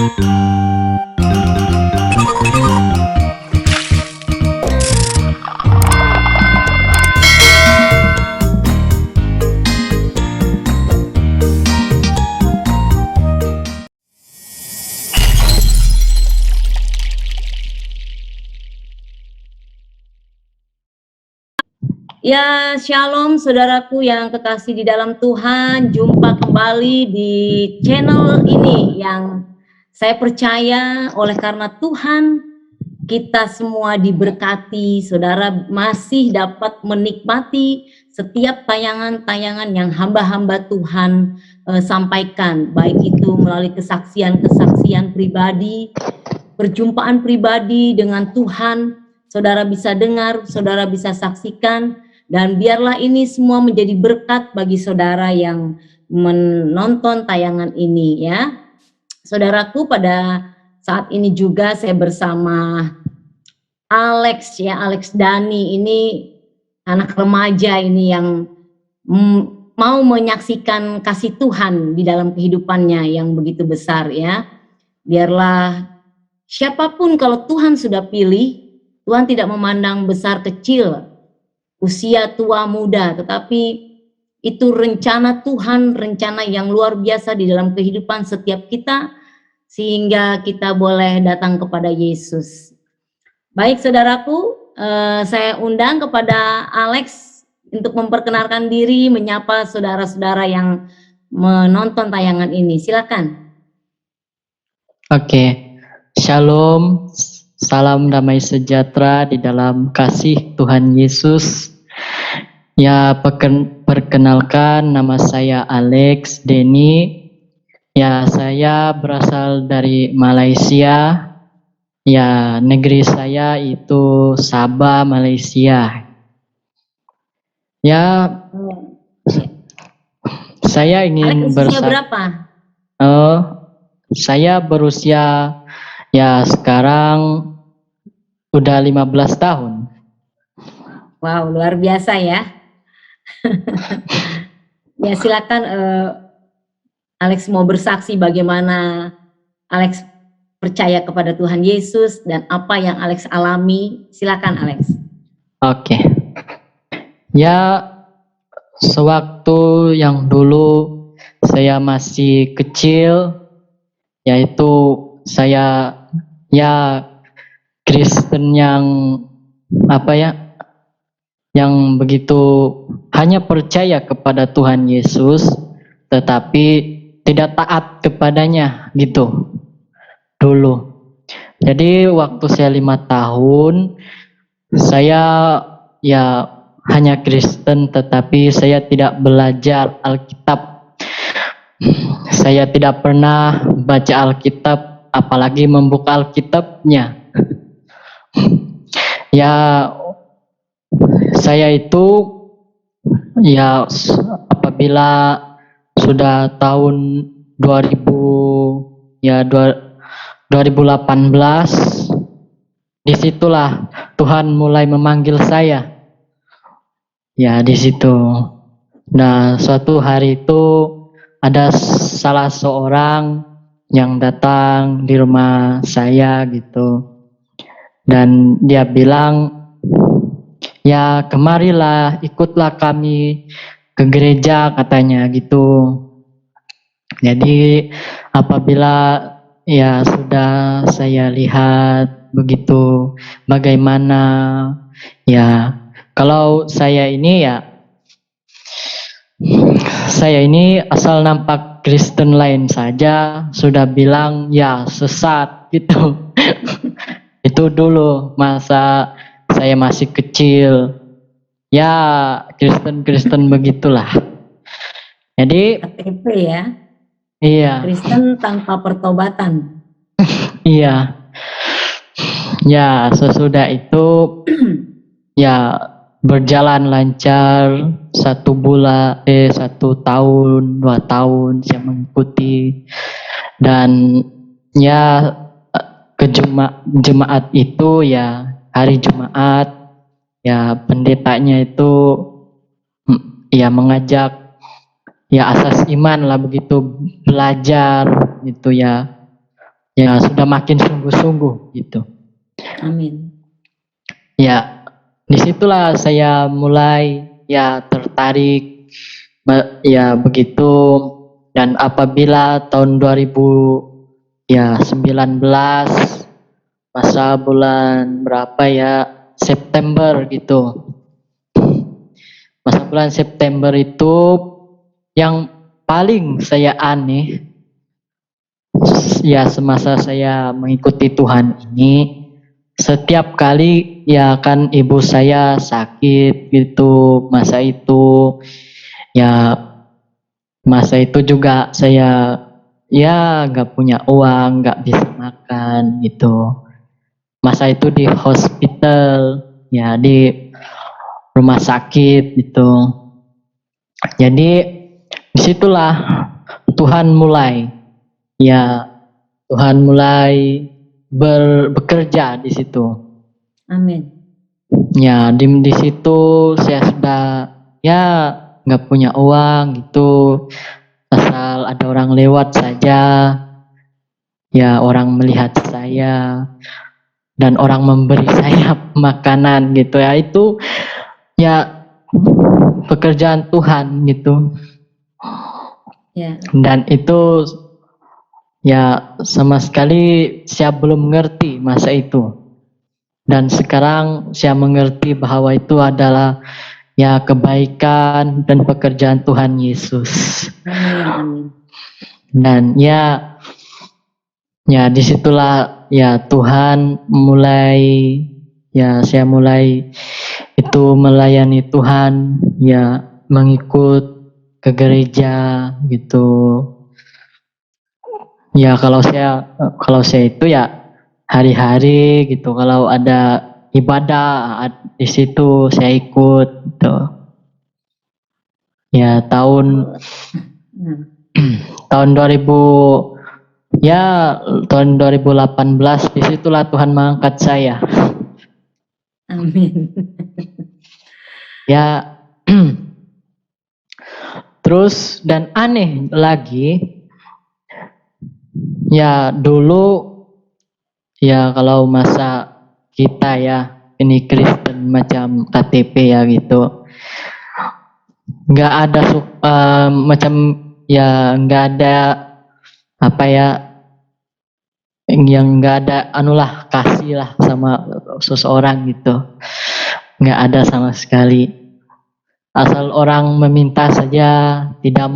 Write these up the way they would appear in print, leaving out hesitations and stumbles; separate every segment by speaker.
Speaker 1: Ya, shalom saudaraku yang kekasih di dalam Tuhan. Jumpa kembali di channel ini yang saya percaya oleh karena Tuhan kita semua diberkati. Saudara masih dapat menikmati setiap tayangan-tayangan yang hamba-hamba Tuhan sampaikan. Baik itu melalui kesaksian-kesaksian pribadi, perjumpaan pribadi dengan Tuhan. Saudara bisa dengar, saudara bisa saksikan. Dan biarlah ini semua menjadi berkat bagi saudara yang menonton tayangan ini ya. Saudaraku, pada saat ini juga saya bersama Alex ya, Alex Dani ini anak remaja ini yang mau menyaksikan kasih Tuhan di dalam kehidupannya yang begitu besar ya. Biarlah siapapun kalau Tuhan sudah pilih, Tuhan tidak memandang besar kecil, usia tua muda, tetapi itu rencana Tuhan, rencana yang luar biasa di dalam kehidupan setiap kita, sehingga kita boleh datang kepada Yesus. Baik saudaraku, saya undang kepada Alex untuk memperkenalkan diri, menyapa saudara-saudara yang menonton tayangan ini. Silakan.
Speaker 2: Oke, shalom. Salam damai sejahtera di dalam kasih Tuhan Yesus. Ya, perkenalkan nama saya Alex Denny. Ya, saya berasal dari Malaysia. Ya, negeri saya itu Sabah, Malaysia. Ya, saya ingin
Speaker 1: Alex usia berapa?
Speaker 2: Saya berusia ya sekarang udah 15 tahun.
Speaker 1: Wow, luar biasa ya. Ya silakan Alex mau bersaksi bagaimana Alex percaya kepada Tuhan Yesus dan apa yang Alex alami. Silakan Alex.
Speaker 2: Oke. Ya, sewaktu yang dulu saya masih kecil, yaitu saya ya Kristen yang yang begitu hanya percaya kepada Tuhan Yesus tetapi tidak taat kepadanya gitu dulu. Jadi waktu saya 5 tahun saya ya hanya Kristen tetapi saya tidak belajar Alkitab. Saya tidak pernah baca Alkitab, apalagi membuka Alkitabnya. Ya, saya itu ya apabila sudah tahun 2018, disitulah Tuhan mulai memanggil saya. Ya, di situ. Nah, suatu hari itu ada salah seorang yang datang di rumah saya gitu. Dan dia bilang, ya kemarilah, ikutlah kami ke gereja katanya gitu. Jadi apabila ya sudah saya lihat begitu bagaimana ya, kalau saya ini asal nampak Kristen lain saja sudah bilang ya sesat gitu. Itu dulu masa saya masih kecil. Ya Kristen begitulah. Jadi
Speaker 1: KTP ya.
Speaker 2: iya.
Speaker 1: Kristen tanpa pertobatan.
Speaker 2: Iya. Ya sesudah itu ya berjalan lancar 1 tahun 2 tahun saya mengikuti, dan ya ke jemaat itu ya hari Jumat ya pendetanya itu ya mengajak ya asas iman lah begitu, belajar gitu ya. ya sudah makin sungguh-sungguh gitu.
Speaker 1: Amin.
Speaker 2: Ya, disitulah saya mulai ya tertarik ya begitu. Dan apabila tahun 2019 masa bulan berapa ya, September gitu. Masa bulan September itu yang paling saya aneh ya semasa saya mengikuti Tuhan ini, setiap kali ya kan ibu saya sakit gitu, masa itu juga saya ya nggak punya uang, nggak bisa makan gitu. Masa itu di hospital, ya di rumah sakit gitu. Jadi disitulah Tuhan mulai bekerja di situ.
Speaker 1: Amin.
Speaker 2: Ya di situ saya sudah ya nggak punya uang gitu, asal ada orang lewat saja ya orang melihat saya dan orang memberi saya makanan gitu ya, itu ya pekerjaan Tuhan gitu.
Speaker 1: Ya.
Speaker 2: Dan itu ya sama sekali saya belum mengerti masa itu. Dan sekarang saya mengerti bahwa itu adalah ya kebaikan dan pekerjaan Tuhan Yesus.
Speaker 1: Amin.
Speaker 2: Dan ya disitulah ya Tuhan mulai ya saya mulai itu melayani Tuhan, ya mengikut ke gereja gitu. Ya kalau saya itu ya hari-hari gitu, kalau ada ibadah di situ saya ikut gitu. Ya tahun 2018 disitulah Tuhan mengangkat saya.
Speaker 1: Amin.
Speaker 2: Ya terus dan aneh lagi ya, dulu ya kalau masa kita ya ini Kristen macam KTP ya gitu, nggak ada macam ya nggak ada apa ya, yang nggak ada anulah kasih lah sama seseorang gitu, nggak ada sama sekali. Asal orang meminta saja, tidak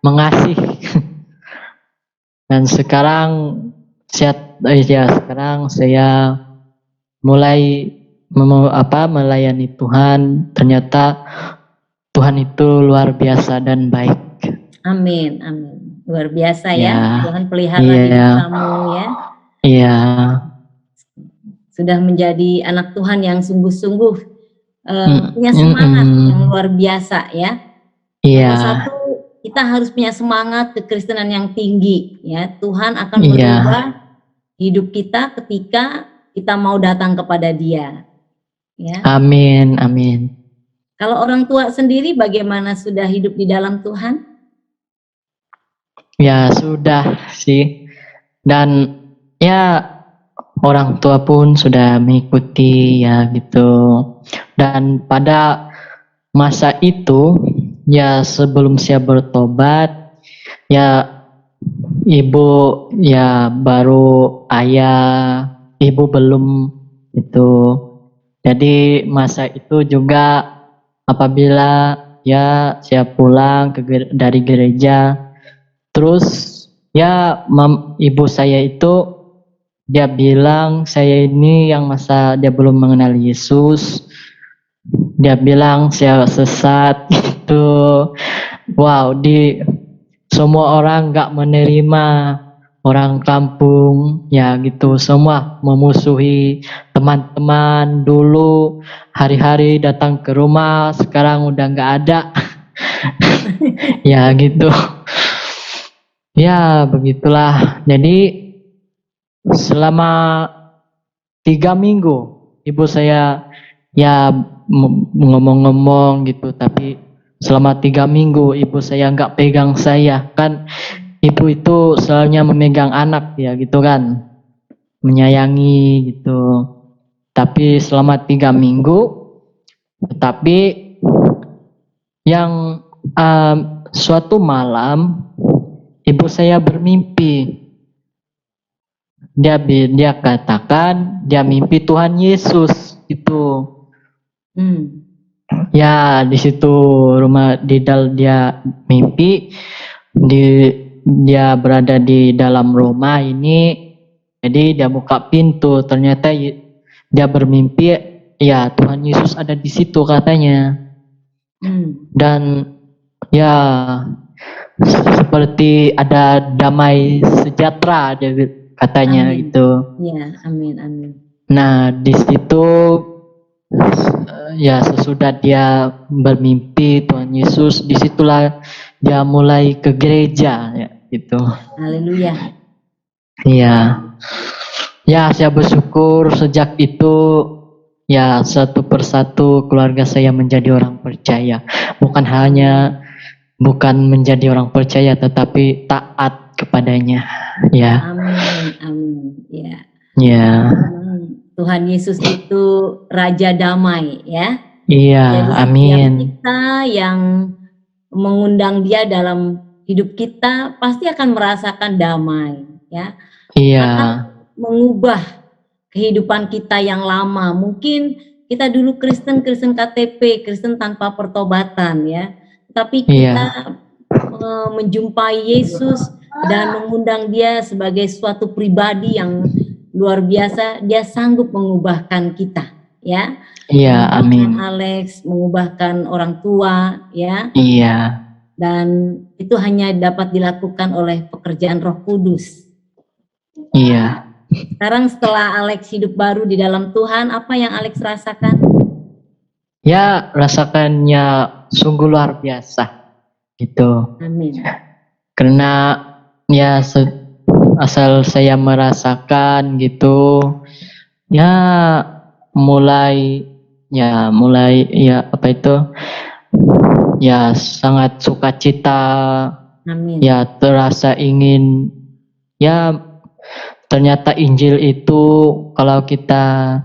Speaker 2: mengasih. Dan sekarang saya mulai melayani Tuhan. Ternyata Tuhan itu luar biasa dan baik.
Speaker 1: Amin. Luar biasa ya. Tuhan pelihara hidup kamu ya.
Speaker 2: Iya.
Speaker 1: Sudah menjadi anak Tuhan yang sungguh-sungguh punya semangat yang luar biasa ya. Nomor satu, kita harus punya semangat kekristenan yang tinggi ya. Tuhan akan merubah hidup kita ketika kita mau datang kepada Dia ya. Amin. Kalau orang tua sendiri bagaimana, sudah hidup di dalam Tuhan?
Speaker 2: Ya sudah sih, dan ya orang tua pun sudah mengikuti ya gitu. Dan pada masa itu ya sebelum saya bertobat ya ibu ya baru, ibu belum itu. Jadi masa itu juga apabila ya saya pulang dari gereja, terus ya ibu saya itu dia bilang saya ini yang masa dia belum mengenal Yesus, dia bilang saya sesat gitu. Wow, semua orang nggak menerima, orang kampung ya gitu, semua memusuhi teman-teman dulu, hari-hari datang ke rumah, sekarang udah nggak ada. Ya gitu. Ya begitulah. Jadi selama 3 minggu ibu saya ya ngomong-ngomong gitu, tapi selama 3 minggu ibu saya nggak pegang saya kan. ibu itu selalunya memegang anak ya gitu kan, menyayangi gitu. Tapi selama 3 minggu, tetapi yang suatu malam ibu saya bermimpi. Dia katakan dia mimpi Tuhan Yesus itu. Ya di situ dia mimpi dia berada di dalam rumah ini. Jadi dia buka pintu, ternyata dia bermimpi ya Tuhan Yesus ada di situ katanya. Dan ya seperti ada damai sejahtera dia katanya
Speaker 1: Amin.
Speaker 2: gitu.
Speaker 1: Ya, amin, amin.
Speaker 2: Nah di situ ya sesudah dia bermimpi Tuhan Yesus, disitulah dia mulai ke gereja ya gitu.
Speaker 1: Haleluya.
Speaker 2: Iya. Ya saya bersyukur sejak itu ya satu persatu keluarga saya menjadi orang percaya. Bukan menjadi orang percaya tetapi taat kepadanya. Ya.
Speaker 1: Amin, amin. Ya.
Speaker 2: Ya.
Speaker 1: Tuhan Yesus itu Raja Damai ya.
Speaker 2: Iya,
Speaker 1: jadi setiap
Speaker 2: amin.
Speaker 1: kita yang mengundang dia dalam hidup kita pasti akan merasakan damai ya.
Speaker 2: Iya.
Speaker 1: Akan mengubah kehidupan kita yang lama. Mungkin kita dulu Kristen KTP, Kristen tanpa pertobatan ya. Tapi kita menjumpai Yesus dan mengundang dia sebagai suatu pribadi yang luar biasa. Dia sanggup mengubahkan kita ya.
Speaker 2: Iya, amin.
Speaker 1: Alex, mengubahkan orang tua ya.
Speaker 2: Iya.
Speaker 1: Dan itu hanya dapat dilakukan oleh pekerjaan Roh Kudus.
Speaker 2: Iya.
Speaker 1: Sekarang setelah Alex hidup baru di dalam Tuhan, apa yang Alex rasakan?
Speaker 2: Ya, rasakannya sungguh luar biasa gitu.
Speaker 1: Amin.
Speaker 2: Karena ya asal saya merasakan gitu, ya mulai sangat sukacita.
Speaker 1: Amin.
Speaker 2: Ya terasa ingin ya ternyata Injil itu kalau kita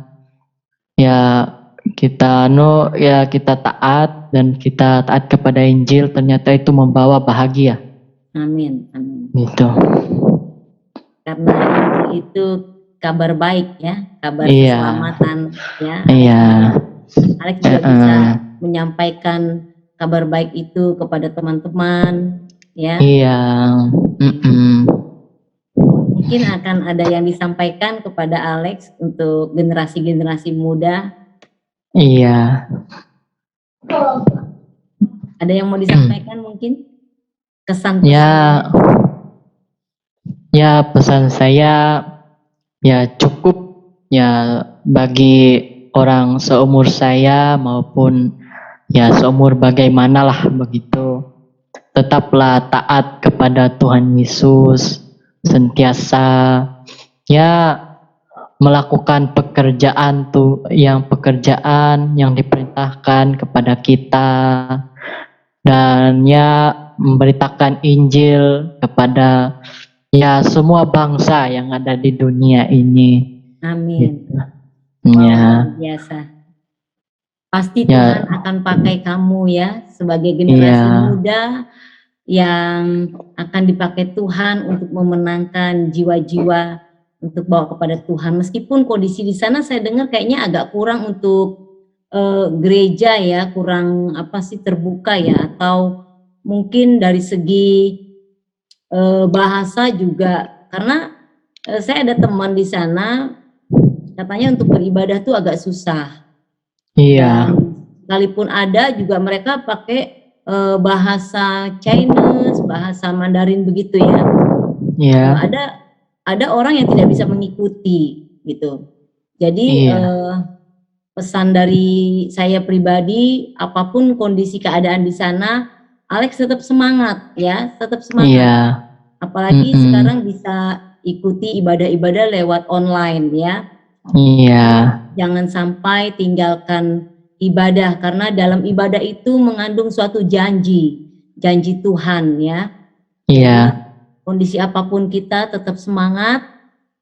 Speaker 2: taat dan kita taat kepada Injil, ternyata itu membawa bahagia.
Speaker 1: Amin, amin.
Speaker 2: Gitu.
Speaker 1: Karena Injil itu kabar baik ya, kabar keselamatan ya.
Speaker 2: Iya.
Speaker 1: Alex juga bisa menyampaikan kabar baik itu kepada teman-teman ya.
Speaker 2: Iya.
Speaker 1: Mungkin akan ada yang disampaikan kepada Alex untuk generasi-generasi muda.
Speaker 2: Iya.
Speaker 1: Ada yang mau disampaikan mungkin? Kesan?
Speaker 2: Ya pesan saya ya cukup ya bagi orang seumur saya maupun ya seumur bagaimanalah begitu. Tetaplah taat kepada Tuhan Yesus, sentiasa ya melakukan pekerjaan yang diperintahkan kepada kita, dan ya memberitakan Injil kepada ya semua bangsa yang ada di dunia ini.
Speaker 1: Amin.
Speaker 2: Gitu.
Speaker 1: Ya. Biasa. Pasti Tuhan akan pakai kamu ya sebagai generasi muda yang akan dipakai Tuhan untuk memenangkan jiwa-jiwa untuk bawa kepada Tuhan. Meskipun kondisi di sana saya dengar kayaknya agak kurang untuk gereja ya, kurang terbuka ya, atau mungkin dari segi bahasa juga, karena saya ada teman di sana katanya untuk beribadah tuh agak susah.
Speaker 2: Iya.
Speaker 1: Dan sekalipun ada juga mereka pakai bahasa Chinese, bahasa Mandarin begitu ya.
Speaker 2: Iya.
Speaker 1: Ada orang yang tidak bisa mengikuti gitu. Jadi pesan dari saya pribadi, apapun kondisi keadaan di sana, Alex tetap semangat ya, tetap semangat.
Speaker 2: Iya.
Speaker 1: Apalagi sekarang bisa ikuti ibadah-ibadah lewat online ya.
Speaker 2: Iya.
Speaker 1: Jangan sampai tinggalkan ibadah, karena dalam ibadah itu mengandung suatu janji Tuhan ya.
Speaker 2: Iya.
Speaker 1: kondisi apapun kita tetap semangat,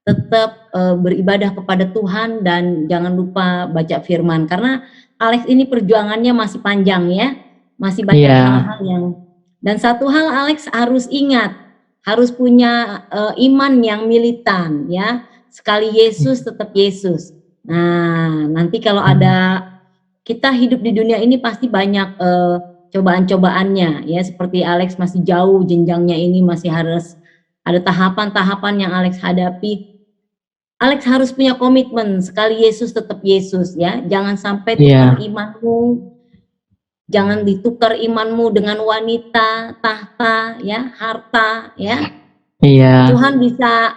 Speaker 1: tetap beribadah kepada Tuhan, dan jangan lupa baca firman. Karena Alex ini perjuangannya masih panjang ya, masih banyak hal-hal yang, dan satu hal Alex harus ingat, harus punya iman yang militan ya. Sekali Yesus tetap Yesus. Nah, nanti kalau ada, kita hidup di dunia ini pasti banyak cobaan-cobaannya ya, seperti Alex masih jauh jenjangnya ini, masih harus ada tahapan-tahapan yang Alex hadapi. Alex harus punya komitmen, sekali Yesus tetap Yesus ya. Jangan sampai tukar imanmu, jangan ditukar imanmu dengan wanita, tahta ya, harta ya. Tuhan bisa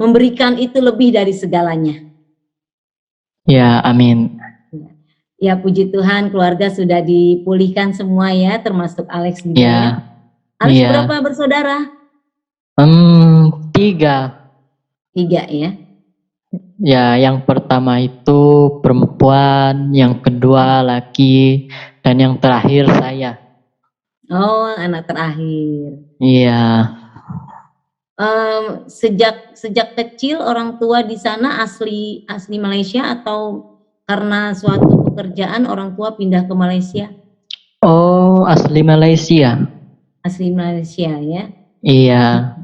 Speaker 1: memberikan itu lebih dari segalanya.
Speaker 2: Ya, amin.
Speaker 1: Ya, puji Tuhan, keluarga sudah dipulihkan semua ya, termasuk Alex juga ya. Alex berapa bersaudara?
Speaker 2: 3.
Speaker 1: 3 ya.
Speaker 2: Ya, yang pertama itu perempuan, yang kedua laki, dan yang terakhir saya.
Speaker 1: Oh, anak terakhir.
Speaker 2: Iya.
Speaker 1: Sejak kecil orang tua di sana asli Malaysia, atau karena suatu pekerjaan orang tua pindah ke Malaysia?
Speaker 2: Oh, asli Malaysia.
Speaker 1: Asli Malaysia ya.
Speaker 2: Iya.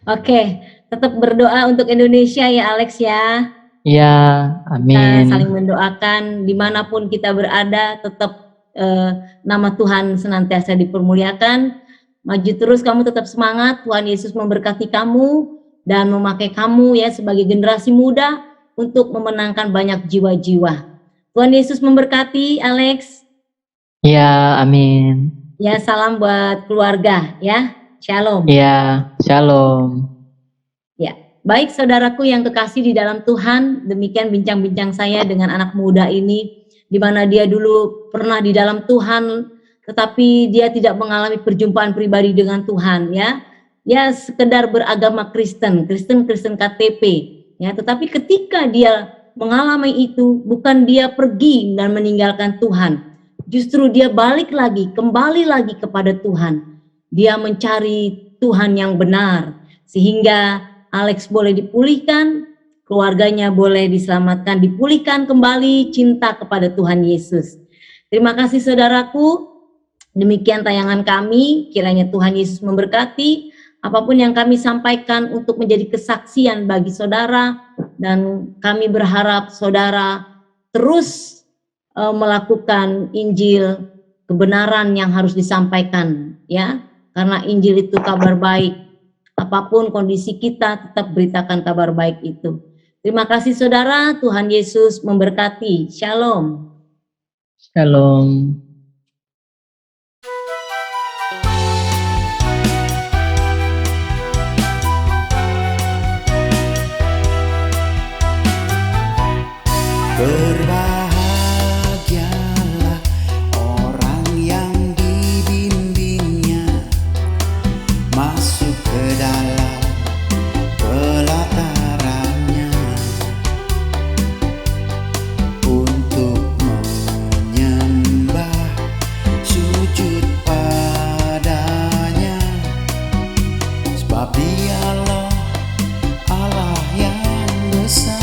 Speaker 1: Oke, tetap berdoa untuk Indonesia ya Alex ya.
Speaker 2: Ya, amin.
Speaker 1: Kita saling mendoakan dimanapun kita berada, tetap nama Tuhan senantiasa dipermuliakan. Maju terus, kamu tetap semangat. Tuhan Yesus memberkati kamu dan memakai kamu ya sebagai generasi muda untuk memenangkan banyak jiwa-jiwa. Tuhan Yesus memberkati Alex.
Speaker 2: Ya, amin.
Speaker 1: Ya, salam buat keluarga ya. Shalom.
Speaker 2: Ya, shalom.
Speaker 1: Ya, baik saudaraku yang kekasih di dalam Tuhan, demikian bincang-bincang saya dengan anak muda ini, di mana dia dulu pernah di dalam Tuhan, tetapi dia tidak mengalami perjumpaan pribadi dengan Tuhan ya. Ya, sekedar beragama Kristen KTP ya, tetapi ketika dia mengalami itu, bukan dia pergi dan meninggalkan Tuhan, justru dia kembali lagi kepada Tuhan. Dia mencari Tuhan yang benar, sehingga Alex boleh dipulihkan, keluarganya boleh diselamatkan, dipulihkan kembali cinta kepada Tuhan Yesus. Terima kasih saudaraku, demikian tayangan kami, kiranya Tuhan Yesus memberkati. Apapun yang kami sampaikan untuk menjadi kesaksian bagi saudara, dan kami berharap saudara terus melakukan Injil kebenaran yang harus disampaikan ya, karena Injil itu kabar baik. Apapun kondisi kita, tetap beritakan kabar baik itu. Terima kasih saudara, Tuhan Yesus memberkati. Shalom.
Speaker 2: Shalom.
Speaker 3: Berbahagialah orang yang dibimbingnya masuk ke dalam pelatarannya untuk menyembah, sujud padanya, sebab Dialah Allah yang besar.